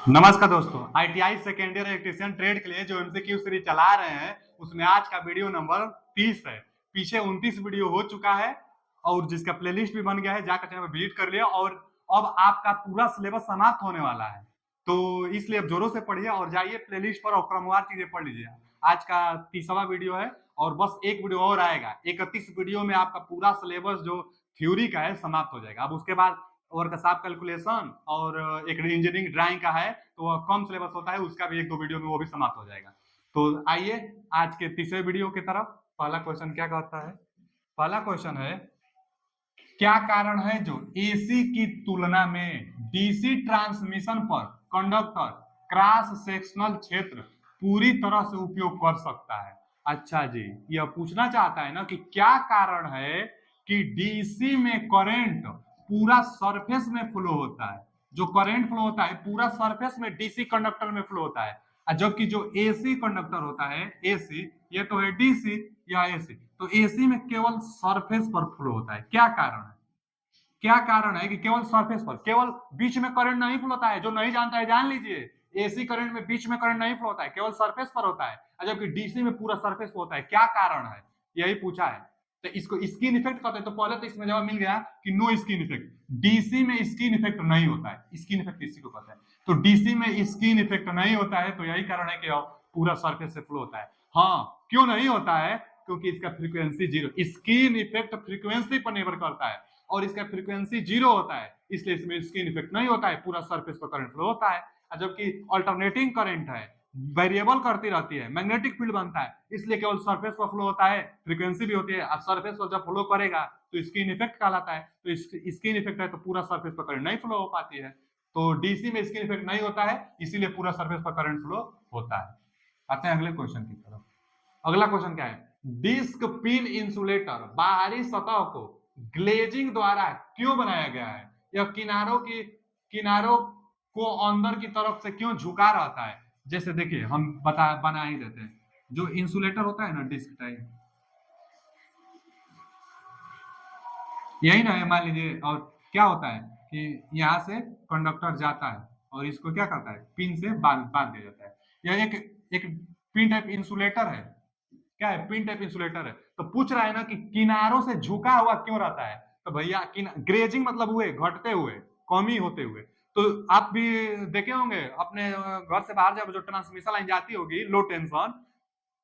नमस्कार दोस्तों, ITI second year electrician trade के लिए जो एमसीक्यू सीरीज चला रहे हैं उसमें आज का वीडियो नंबर 30 है। पीछे 29 वीडियो हो चुका है और जिसका प्लेलिस्ट भी बन गया है, जाकर चैनल विजिट कर लिया। और अब आपका पूरा सिलेबस समाप्त होने वाला है, तो इसलिए अब जोरों से पढ़िए और जाइए प्लेलिस्ट पर और क्रमवार चीजें पढ़ लीजिए। आज का 30वां वीडियो है और बस एक वीडियो और आएगा। 31 वीडियो में आपका पूरा सिलेबस जो थ्योरी का है समाप्त हो जाएगा। अब उसके बाद वर्कशॉप कैलकुलेशन और एक इंजीनियरिंग ड्राइंग का है, तो वह कम सिलेबस होता है, उसका भी एक दो वीडियो में वो भी समाप्त हो जाएगा। तो आइए आज के तीसरे वीडियो की तरफ। पहला क्वेश्चन क्या कहता है? पहला क्वेश्चन है, क्या कारण है जो एसी की तुलना में डीसी ट्रांसमिशन पर कंडक्टर क्रॉस सेक्शनल क्षेत्र पूरी तरह से उपयोग कर सकता है? अच्छा जी, यह पूछना चाहता है ना कि क्या कारण है कि डीसी में करंट पूरा सरफेस में फ्लो होता है। जो करंट फ्लो होता है पूरा सरफेस में डीसी कंडक्टर में फ्लो होता है, जबकि जो एसी कंडक्टर होता है, एसी, ये तो है डीसी या एसी, तो एसी में केवल सरफेस पर फ्लो होता है। क्या कारण है? क्या कारण है कि केवल सरफेस पर, केवल बीच में करंट नहीं फ्लो होता है? जो नहीं जानता है जान लीजिए, एसी करंट में बीच में करंट नहीं फ्लो होता है, केवल सरफेस पर होता है, जबकि डीसी में पूरा सरफेस पर होता है। क्या कारण है, यही पूछा है। तो इसको स्किन इफेक्ट कहते हैं। तो पहले तो इसमें जवाब मिल गया कि नो स्किन इफेक्ट। डीसी में स्किन इफेक्ट नहीं होता है। स्किन इफेक्ट इसी को कहते हैं। तो डीसी में स्किन इफेक्ट नहीं होता है, तो यही कारण है कि पूरा सरफेस से फ्लो होता है। हाँ, क्यों नहीं होता है? क्योंकि इसका frequency zero. Skin effect frequency पर निर्भर करता है और इसका फ्रीक्वेंसी जीरो होता है, इसलिए इसमें स्किन इफेक्ट नहीं होता है, पूरा सरफेस पर करंट फ्लो होता है। जबकि अल्टरनेटिंग करंट है, वेरिएबल करती रहती है, मैग्नेटिक फील्ड बनता है, इसलिए केवल सरफेस पर फ्लो होता है, फ्रीक्वेंसी भी होती है। अब सरफेस पर जब फ्लो करेगा तो स्किन इफेक्ट कहलाता है। तो स्किन इफेक्ट है तो पूरा सरफेस पर करंट नहीं फ्लो हो पाती है। तो डीसी में स्किन इफेक्ट नहीं होता है, इसीलिए पूरा सरफेस पर करंट फ्लो होता है। आते हैं अगले क्वेश्चन की तरफ। अगला क्वेश्चन क्या है? डिस्क पिन इंसुलेटर बाहरी सतह को ग्लेजिंग द्वारा क्यों बनाया गया है? यह किनारों को अंदर की तरफ से क्यों झुका रहता है? जैसे देखिए, हम बना ही देते हैं। जो इंसुलेटर होता है ना, डिस्क टाइप, यही ना है, मान लीजिए। और क्या होता है कि यहाँ से कंडक्टर जाता है और इसको क्या करता है, पिन से बांध बांध दिया जाता है। यह एक पिन टाइप इंसुलेटर है। क्या है? पिन टाइप इंसुलेटर है। तो पूछ रहा है ना कि किनारों से झुका हुआ क्यों रहता है? तो भैया, ग्रेजिंग मतलब हुए घटते हुए, कमी होते हुए। तो आप भी देखे होंगे अपने घर से बाहर जब जो ट्रांसमिशन लाइन जाती होगी, लो टेंशन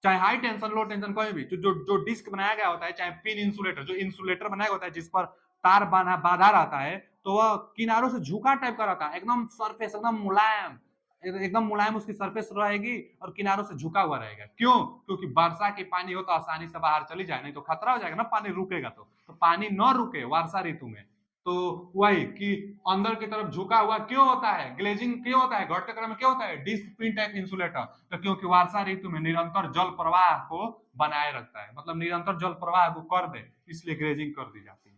चाहे हाई टेंशन, लो टेंशन, कोई भी, जो डिस्क बनाया गया होता है, चाहे पिन इंसुलेटर, जो इंसुलेटर बनाया होता है जिस पर तार बांधा रहता है, तो वह किनारों से झुका टाइप का रहता है। एकदम सरफेस एकदम मुलायम, एकदम मुलायम उसकी सरफेस रहेगी और किनारों से झुका हुआ रहेगा। क्यों? क्योंकि वर्षा की पानी हो तो आसानी से बाहर चली जाए, नहीं तो खतरा हो जाएगा ना, पानी रुकेगा तो पानी न रुके वर्षा ऋतु में। तो वही कि अंदर की तरफ झुका हुआ क्यों होता है, ग्लेजिंग क्यों होता है, घटते क्रम में क्यों होता है डिस्क पिन टाइप इंसुलेटर? तो क्योंकि वर्षा ऋतु में निरंतर जल प्रवाह को बनाए रखता है, मतलब निरंतर जल प्रवाह को कर दे, इसलिए ग्लेजिंग कर दी जाती है।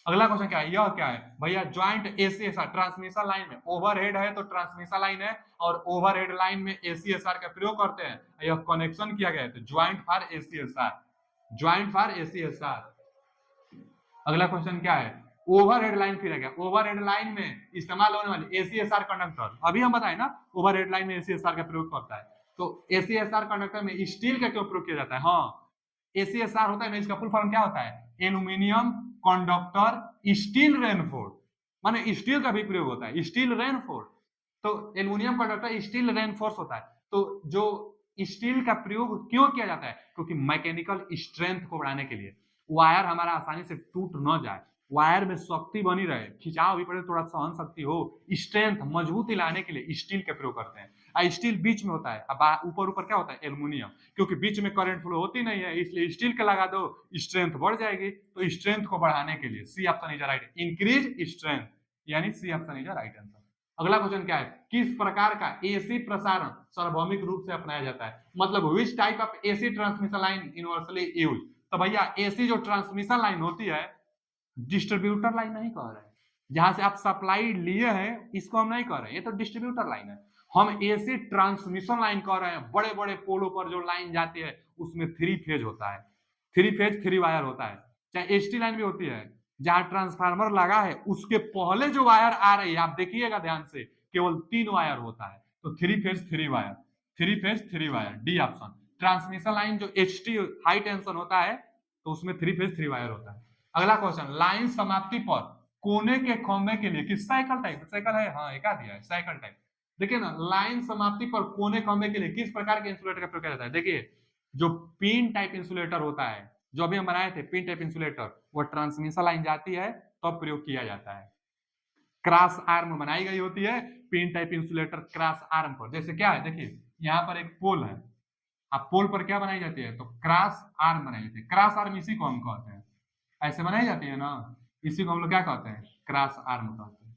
अगला क्वेश्चन क्या है? यह क्या है भैया? ज्वाइंट एसीएसआर ट्रांसमिशन लाइन में ओवरहेड है तो ट्रांसमिशन लाइन है, और ओवरहेड लाइन में एसीएसआर का प्रयोग करते हैं। यह कनेक्शन किया गया है तो joint for ACSR, joint for ACSR. अगला क्वेश्चन क्या है? ओवरहेड लाइन फिर गया। ओवरहेड लाइन में इस्तेमाल होने वाली एसीएसआर कंडक्टर, अभी हम बताए ना, ओवरहेड लाइन में एसीएसआर का प्रयोग करता है। तो एसीएसआर कंडक्टर में स्टील का क्यों प्रयोग किया जाता है? हाँ, एसीएसआर होता है ना, इसका फुल फॉर्म क्या होता है? एल्यूमिनियम कंडक्टर स्टील रेनफोर्स, माने स्टील का भी प्रयोग होता है, स्टील रेनफोर्स। तो एल्यूमिनियम कंडक्टर स्टील रेनफोर्स होता है। तो जो स्टील का प्रयोग क्यों किया जाता है? क्योंकि मैकेनिकल स्ट्रेंथ को बढ़ाने के लिए, वायर हमारा आसानी से टूट न जाए, वायर में शक्ति बनी रहे, खिंचाव भी पड़े थोड़ा सहन शक्ति हो, स्ट्रेंथ मजबूती लाने के लिए स्टील का प्रयोग करते हैं। स्टील बीच में होता है, अब ऊपर ऊपर क्या होता है? एल्यूमिनियम। क्योंकि बीच में करंट फ्लो होती नहीं है, इसलिए स्टील का लगा दो, स्ट्रेंथ बढ़ जाएगी। तो स्ट्रेंथ को बढ़ाने के लिए C option is right, increase strength, यानी C option is right answer. अगला क्वेश्चन क्या है? किस प्रकार का एसी प्रसारण सार्वभौमिक रूप से अपनाया जाता है? मतलब which type of AC transmission line universally use? तो भैया, एसी जो ट्रांसमिशन लाइन होती है, डिस्ट्रीब्यूटर लाइन नहीं कह रहे हैं। जहां से आप सप्लाई लिए हैं इसको हम नहीं कह रहे हैं, ये तो डिस्ट्रीब्यूटर लाइन है। हम एसी ट्रांसमिशन लाइन कह रहे हैं। बड़े बड़े पोलों पर जो लाइन जाती है उसमें थ्री फेज होता है, थ्री फेज थ्री वायर होता है। चाहे एसटी लाइन भी होती है, जहां ट्रांसफार्मर लगा है उसके पहले जो वायर आ रही है, आप देखिएगा ध्यान से, केवल तीन वायर होता है। तो three phase three wire, D option. Transmission line जो HT हाई टेंशन होता है तो उसमें थ्री फेज थ्री वायर होता है। अगला क्वेश्चन, लाइन समाप्ति पर कोने के खंभे के लिए किस साइकिल टाइप, साइकिल है हाँ एक दिया है साइकिल टाइप। देखिए ना, लाइन समाप्ति पर कोने खंभे के लिए किस प्रकार के इंसुलेटर का प्रयोग किया जाता है। देखिए जो पिन टाइप इंसुलेटर होता है, जो अभी हम बनाए थे पिन टाइप इंसुलेटर, वो ट्रांसमिशन लाइन जाती है तब तो प्रयोग किया जाता है। क्रॉस आर्म बनाई गई होती है pin type insulator cross arm पर। जैसे क्या है, देखिए यहाँ पर एक पोल है, अब पोल पर क्या बनाई जाती है, तो क्रॉस आर्म बनाई जाती है। क्रॉस आर्म इसी को हम कहते हैं, ऐसे बनाई जाती है ना, इसी को हम लोग क्या कहते हैं, क्रॉस आर्म कहते हैं,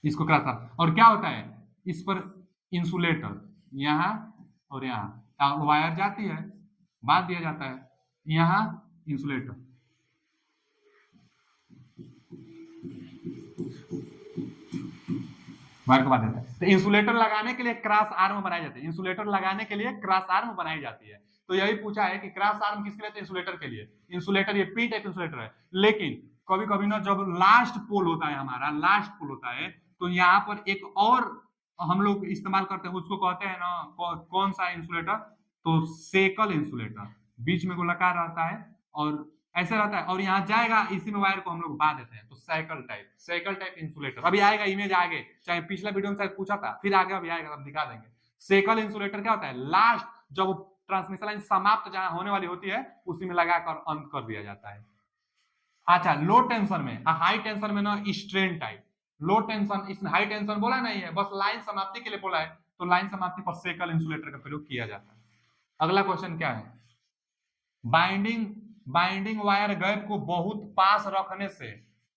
इसको क्रॉस आर्म। और क्या होता है, इस पर इंसुलेटर यहाँ और यहाँ वायर जाती है, बांध दिया जाता है, यहाँ इंसुलेटर, वायर को बांध देता है। तो इंसुलेटर लगाने के लिए क्रॉस आर्म बनाई जाती है, इंसुलेटर लगाने के लिए क्रॉस आर्म बनाई जाती है। तो यही पूछा है कि क्रॉस आर्म किसके लिए, तो इंसुलेटर के लिए। इंसुलेटर ये पी टाइप इंसुलेटर है, लेकिन कभी कभी ना जब लास्ट पोल होता है हमारा, लास्ट पोल होता है, तो यहाँ पर एक और हम लोग इस्तेमाल करते हैं, उसको कहते हैं ना कौन सा इंसुलेटर, तो सेकल इंसुलेटर। बीच में गोलाकार रहता है और ऐसे रहता है, और यहाँ जाएगा इसी में वायर को हम लोग बांध देते हैं, तो साइकिल टाइप इंसुलेटर। अभी आएगा इमेज आगे, चाहे पिछला वीडियो में शायद पूछा था, फिर आगे अभी आएगा, हम दिखा देंगे। साइकिल इंसुलेटर क्या होता है, लास्ट जब ट्रांसमिशन लाइन समाप्त जहां होने वाली होती है उसी में लगाकर अंत कर दिया जाता है। अच्छा, लो टेंशन में, हाई टेंशन में ना स्ट्रेन टाइप, लो टेंशन, इसमें हाई टेंशन बोला नहीं है, बस लाइन समाप्ति के लिए बोला है, तो लाइन समाप्ति पर साइकिल इंसुलेटर का प्रयोग किया जाता है। अगला क्वेश्चन क्या है, बाइंडिंग वायर गैप को बहुत पास रखने से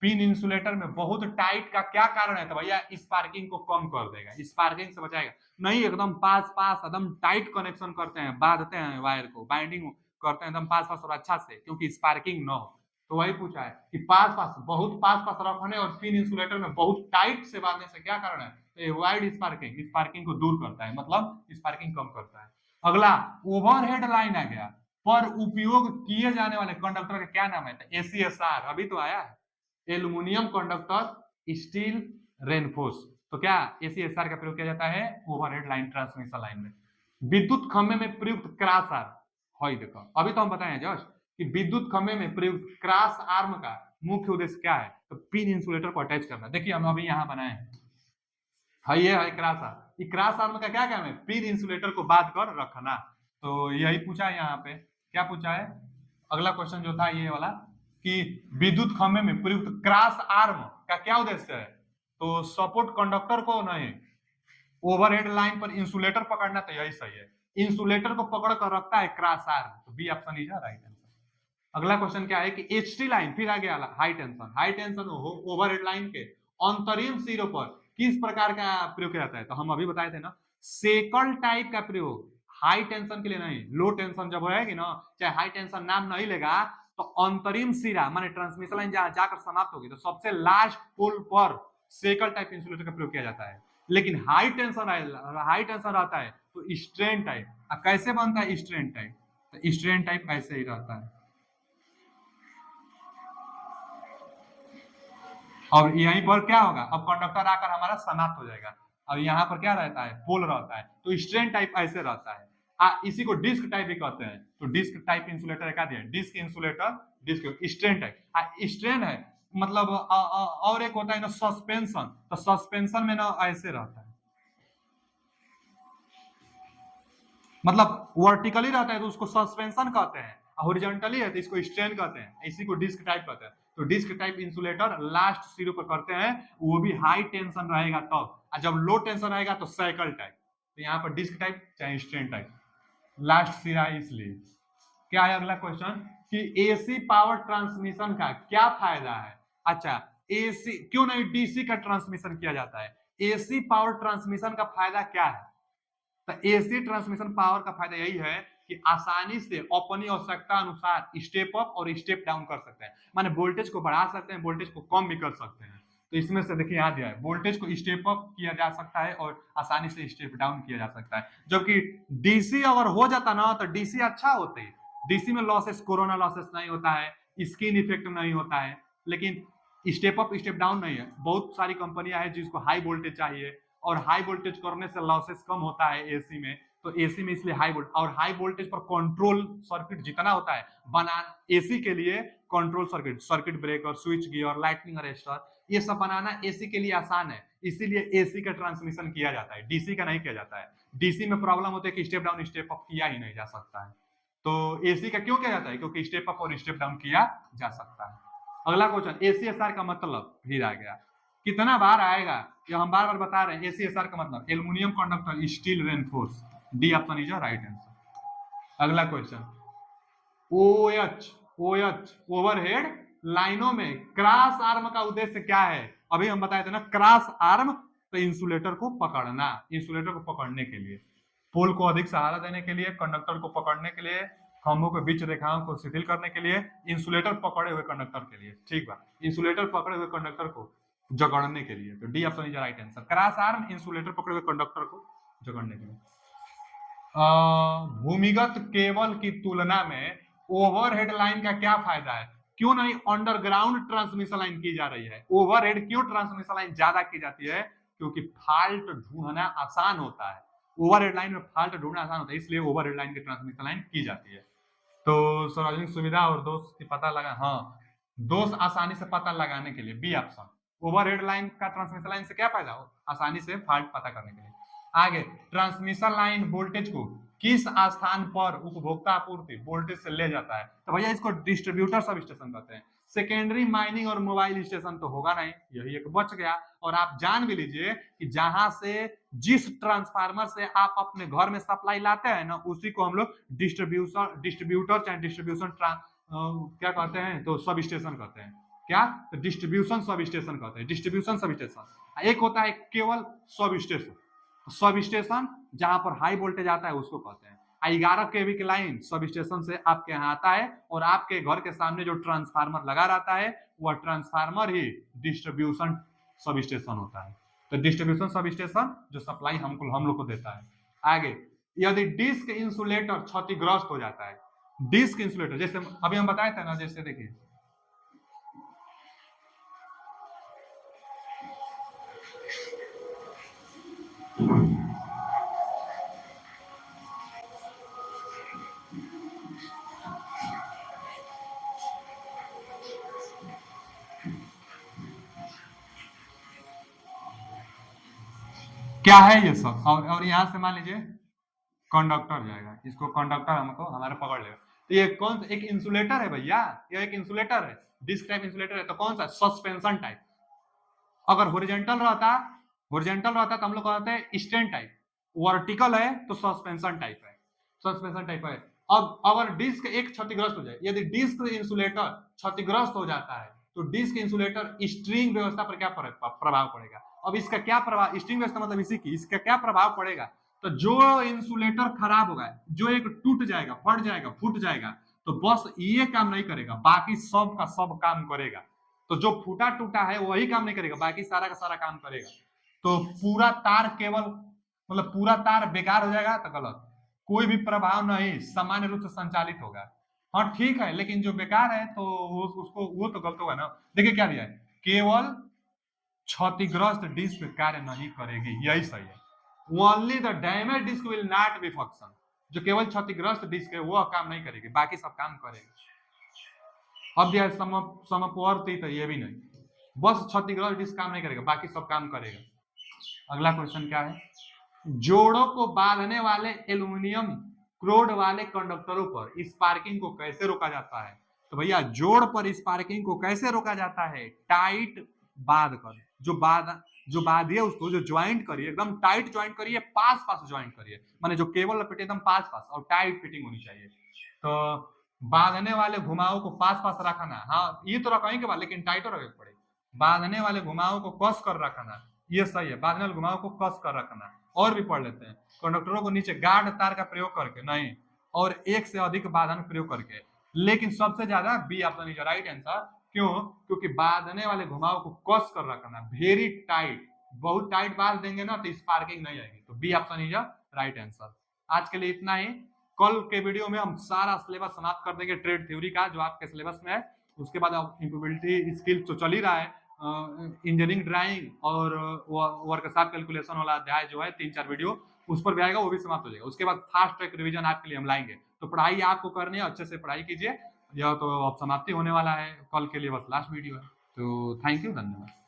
पिन इंसुलेटर में बहुत टाइट का क्या कारण है, तो भैया स्पार्किंग को कम कर देगा, स्पार्किंग से बचाएगा। नहीं एकदम पास एकदम टाइट कनेक्शन करते हैं, बांधते हैं वायर को, बाइंडिंग करते हैं एकदम पास और अच्छा से, क्योंकि स्पार्किंग न हो। तो वही पूछा है कि बहुत पास रखने और पिन इंसुलेटर में बहुत टाइट से बांधने से क्या कारण है, तो वाइड स्पार्किंग को दूर करता है, मतलब स्पार्किंग कम करता है। अगला, ओवरहेड लाइन आ गया पर उपयोग किए जाने वाले कंडक्टर का क्या नाम है, तो ACSR, अभी तो आया है, एल्यूमिनियम कंडक्टर स्टील रेनफोर्स। तो क्या ACSR का प्रयोग किया जाता है ओवरहेड लाइन ट्रांसमिशन लाइन में। विद्युत खंभे में प्रयुक्त क्रॉस आर्म, देखो अभी तो हम बताए जस्ट कि विद्युत खंभे में प्रयुक्त क्रॉस आर्म का मुख्य उद्देश्य क्या है, तो पिन इंसुलेटर को अटैच करना। देखिए हम अभी यहाँ बनाए हैं, ये है क्रॉस आर्म। क्रॉस आर्म का क्या काम है, पिन इंसुलेटर को बांध कर रखना। तो यही पूछा है यहाँ पे, क्या पूछा है, अगला क्वेश्चन जो था ये वाला कि विद्युत खंभे में प्रयुक्त क्रॉस आर्म का क्या उद्देश्य है, तो सपोर्ट कंडक्टर को नहीं, ओवरहेड लाइन पर इंसुलेटर पकड़ना, तो यही सही है, इंसुलेटर को पकड़ कर रखता है क्रॉस आर्म, तो B option is right answer. अगला क्वेश्चन क्या है कि HT लाइन, फिर आ गया हाई टेंशन ओवरहेड लाइन के अंतरिम सिरों पर किस प्रकार का प्रयोग किया जाता है, तो हम अभी बताए थे ना, सेकल टाइप का प्रयोग, हाई टेंशन के लिए नहीं, लो टेंशन जब होएगी ना, चाहे हाई टेंशन नाम नहीं लेगा, तो अंतरिम सिरा माने ट्रांसमिशन लाइन जहां जाकर समाप्त होगी, तो सबसे लास्ट पोल पर सेकल टाइप इंसुलेटर का प्रयोग किया जाता है। लेकिन हाई टेंशन रहता है तो स्ट्रेन टाइप। कैसे बनता है स्ट्रेन टाइप, तो स्ट्रेन टाइप ऐसे ही रहता है, और यहीं पर क्या होगा, अब कंडक्टर आकर हमारा समाप्त हो जाएगा, अब यहाँ पर क्या रहता है, पोल रहता है, तो स्ट्रेन टाइप ऐसे रहता है। इसी को डिस्क टाइप भी कहते हैं, तो डिस्क टाइप इंसुलेटर क्या दिया, disc insulator, disc strain type. Strain है मतलब और एक होता है ना सस्पेंशन, तो सस्पेंशन में ना ऐसे रहता है, मतलब वर्टिकली रहता है तो उसको सस्पेंशन कहते हैं, हॉरिजॉन्टली है तो इसको स्ट्रेन कहते हैं, इसी को डिस्क टाइप कहते हैं। तो डिस्क टाइप इंसुलेटर लास्ट सिरे पर करते हैं, वो भी हाई टेंशन रहेगा तब, और जब लो टेंशन रहेगा तो साइकिल टाइप। तो यहाँ पर डिस्क टाइप चाहे स्ट्रेन टाइप, लास्ट सिरा इसलिए। क्या है अगला क्वेश्चन कि AC पावर ट्रांसमिशन का क्या फायदा है। अच्छा, AC क्यों नहीं DC का ट्रांसमिशन किया जाता है, AC पावर ट्रांसमिशन का फायदा क्या है, तो AC ट्रांसमिशन पावर का फायदा यही है कि आसानी से अपनी आवश्यकता अनुसार स्टेप अप और स्टेप डाउन कर सकते हैं, माने वोल्टेज को बढ़ा सकते हैं, वोल्टेज को कम भी कर सकते हैं। तो इसमें से देखिए यहाँ दिया है, वोल्टेज को स्टेप अप किया जा सकता है और आसानी से स्टेप डाउन किया जा सकता है। जबकि DC अगर हो जाता ना तो DC अच्छा होता है, DC में लॉसेस, कोरोना लॉसेस नहीं होता है, स्किन इफेक्ट नहीं होता है, लेकिन स्टेप अप स्टेप डाउन नहीं है। बहुत सारी कंपनियां हैं जिसको हाई वोल्टेज चाहिए, और हाई वोल्टेज करने से लॉसेस कम होता है एसी में, तो एसी में इसलिए हाई वोल्टेज, और हाई वोल्टेज पर कंट्रोल सर्किट जितना होता है बना एसी के लिए, control circuit, circuit breaker, switch gear, lightning arrester, ये सब बनाना एसी के लिए आसान है, इसीलिए एसी का ट्रांसमिशन किया जाता है, डीसी का नहीं किया जाता है। डीसी में प्रॉब्लम होती है कि स्टेप डाउन स्टेप अप किया ही नहीं जा सकता है, तो एसी का क्यों किया जाता है, क्योंकि स्टेप अप और स्टेप डाउन किया जा सकता है। अगला क्वेश्चन, एसीएसआर का मतलब फिर आ गया, कितना बार आएगा, ये हम बार बार बता रहे हैं। एसीएसआर का मतलब aluminium conductor steel reinforce, D option is right answer. अगला क्वेश्चन, ओएच ओवरहेड लाइनों में क्रॉस आर्म का उद्देश्य क्या है, अभी हम बताए थे ना, क्रॉस आर्म तो इंसुलेटर को पकड़ना, इंसुलेटर को पकड़ने के लिए, पोल को अधिक सहारा देने के लिए, कंडक्टर को पकड़ने के लिए, खंभों के बीच रेखाओं को शिथिल करने के लिए, इंसुलेटर पकड़े हुए कंडक्टर के लिए, ठीक बा, इंसुलेटर पकड़े हुए कंडक्टर को जकड़ने के लिए, तो D option is right answer. Cross arm insulator पकड़े हुए कंडक्टर को जकड़ने के लिए। भूमिगत केबल की तुलना में ओवरहेड लाइन का क्या फायदा है, क्यों नहीं अंडरग्राउंड ट्रांसमिशन लाइन की जा रही है, ओवरहेड क्यों ट्रांसमिशन लाइन ज्यादा की जाती है, क्योंकि फॉल्ट ढूंढना आसान होता है, ओवरहेड लाइन में फॉल्ट ढूंढना आसान होता है, इसलिए ओवरहेड लाइन की ट्रांसमिशन लाइन की जाती है। तो सार्वजनिक सुविधा और दोष की पता लगा, हाँ, दोष आसानी से पता लगाने के लिए बी ऑप्शन, ओवरहेड लाइन का ट्रांसमिशन लाइन से क्या फायदा हो, आसानी से फॉल्ट पता करने के लिए। आगे, ट्रांसमिशन लाइन वोल्टेज को किस स्थान पर उपभोक्ता आपूर्ति वोल्टेज से ले जाता है, तो भैया इसको डिस्ट्रीब्यूटर सब स्टेशन कहते हैं। सेकेंडरी माइनिंग और मोबाइल स्टेशन तो होगा नहीं, यही एक बच गया। और आप जान भी लीजिए कि जहां से जिस ट्रांसफार्मर से आप अपने घर में सप्लाई लाते हैं ना, उसी को हम लोग डिस्ट्रीब्यूटर चाहे डिस्ट्रीब्यूशन क्या कहते हैं, तो सब स्टेशन कहते हैं, क्या, तो डिस्ट्रीब्यूशन सब स्टेशन कहते हैं, डिस्ट्रीब्यूशन सब स्टेशन। एक होता है केवल सब स्टेशन, सब स्टेशन जहां पर हाई वोल्टेज आता है उसको कहते हैं। 11 केवी की लाइन सब स्टेशन से आपके यहाँ आता है, और आपके घर के सामने जो ट्रांसफार्मर लगा रहता है वह ट्रांसफार्मर ही डिस्ट्रीब्यूशन सब स्टेशन होता है। तो डिस्ट्रीब्यूशन सब स्टेशन जो सप्लाई हम लोग को देता है। आगे, यदि डिस्क इंसुलेटर क्षतिग्रस्त हो जाता है, डिस्क इंसुलेटर जैसे अभी हम बताए थे ना, जैसे देखिए क्या है ये सब, और यहाँ से मान लीजिए कंडक्टर जाएगा, इसको कंडक्टर हमको हमारे पकड़ लेगा, तो ये कौन सा एक इंसुलेटर है भैया, ये एक इंसुलेटर है, डिस्क टाइप इंसुलेटर है, तो कौन सा, सस्पेंशन टाइप। अगर होरिजेंटल रहता तो हम लोग कहते हैं स्टैंड टाइप, वर्टिकल है तो सस्पेंशन टाइप है, सस्पेंशन टाइप है। अब अगर डिस्क एक क्षतिग्रस्त हो जाए, यदि डिस्क इंसुलेटर क्षतिग्रस्त हो जाता है, तो डिस्क इंसुलेटर स्ट्रिंग व्यवस्था पर क्या प्रभाव पड़ेगा। अब इसका क्या प्रभाव, स्ट्रिंग व्यवस्था मतलब इसी की, इसका क्या प्रभाव पड़ेगा, तो जो इंसुलेटर खराब होगा, जो एक टूट जाएगा, फट जाएगा, फूट जाएगा, तो बस ये काम नहीं करेगा, बाकी सब का सब काम करेगा। तो जो फूटा टूटा है वही काम नहीं करेगा, बाकी सारा का सारा काम करेगा। तो पूरा तार केवल, मतलब पूरा तार बेकार हो जाएगा तो गलत, कोई भी प्रभाव नहीं, सामान्य रूप से संचालित होगा। हाँ ठीक है, लेकिन जो बेकार है तो उसको वो तो गलत होगा ना। देखिए क्या दिया है, केवल क्षतिग्रस्त डिस्क कार्य नहीं करेगी, यही सही है। Only the damage disc will not be function, जो केवल क्षतिग्रस्त डिस्क है वह काम नहीं करेगी, बाकी सब काम करेगा। अब दिया समवर्ती, तो ये भी नहीं, बस क्षतिग्रस्त डिस्क काम नहीं करेगा, बाकी सब काम करेगा। अगला क्वेश्चन क्या है, जोड़ों को बांधने वाले एल्यूमिनियम क्रोड वाले कंडक्टरों पर स्पार्किंग को कैसे रोका जाता है, तो भैया जोड़ पर स्पार्किंग को कैसे रोका जाता है, टाइट बांध कर, जो बांधिए उसको, जो ज्वाइंट करिए, एकदम टाइट ज्वाइंट करिए, पास पास ज्वाइंट करिए, माने जो केबल लपेटे एकदम पास पास, और टाइट फिटिंग होनी चाहिए। तो बांधने वाले घुमावों को पास पास रखना, हाँ ये तो रखेंगे के बाद, लेकिन टाइटो रखे पड़े, बांधने वाले घुमावों को कस कर रखना, ये सही है, बांधने वाले घुमावों को कस कर रखना। और भी पढ़ लेते हैं, कंडक्टरों को नीचे गार्ड तार का प्रयोग करके नहीं, और एक से अधिक बांधन प्रयोग करके, लेकिन सबसे ज्यादा B option is right answer. क्यों, क्योंकि बांधने वाले घुमाव को कस कर रखना, वेरी टाइट, बहुत टाइट बांध देंगे ना तो स्पार्किंग नहीं आएगी, तो B option is right answer. आज के लिए इतना ही, कल के वीडियो में हम सारा सिलेबस समाप्त कर देंगे ट्रेड थ्योरी का जो आपके सिलेबस में है, उसके बाद इंप्रूवेबिलिटी स्किल तो चल ही रहा है, इंजीनियरिंग ड्राइंग और वर्कशॉप कैलकुलेशन वाला अध्याय जो है 3-4 वीडियो उस पर भी आएगा, वो भी समाप्त हो जाएगा। उसके बाद फास्ट ट्रैक रिवीजन आपके लिए हम लाएंगे। तो पढ़ाई आपको करनी है, अच्छे से पढ़ाई कीजिए। यह तो अब समाप्ति होने वाला है, कल के लिए बस लास्ट वीडियो है। तो थैंक यू, धन्यवाद।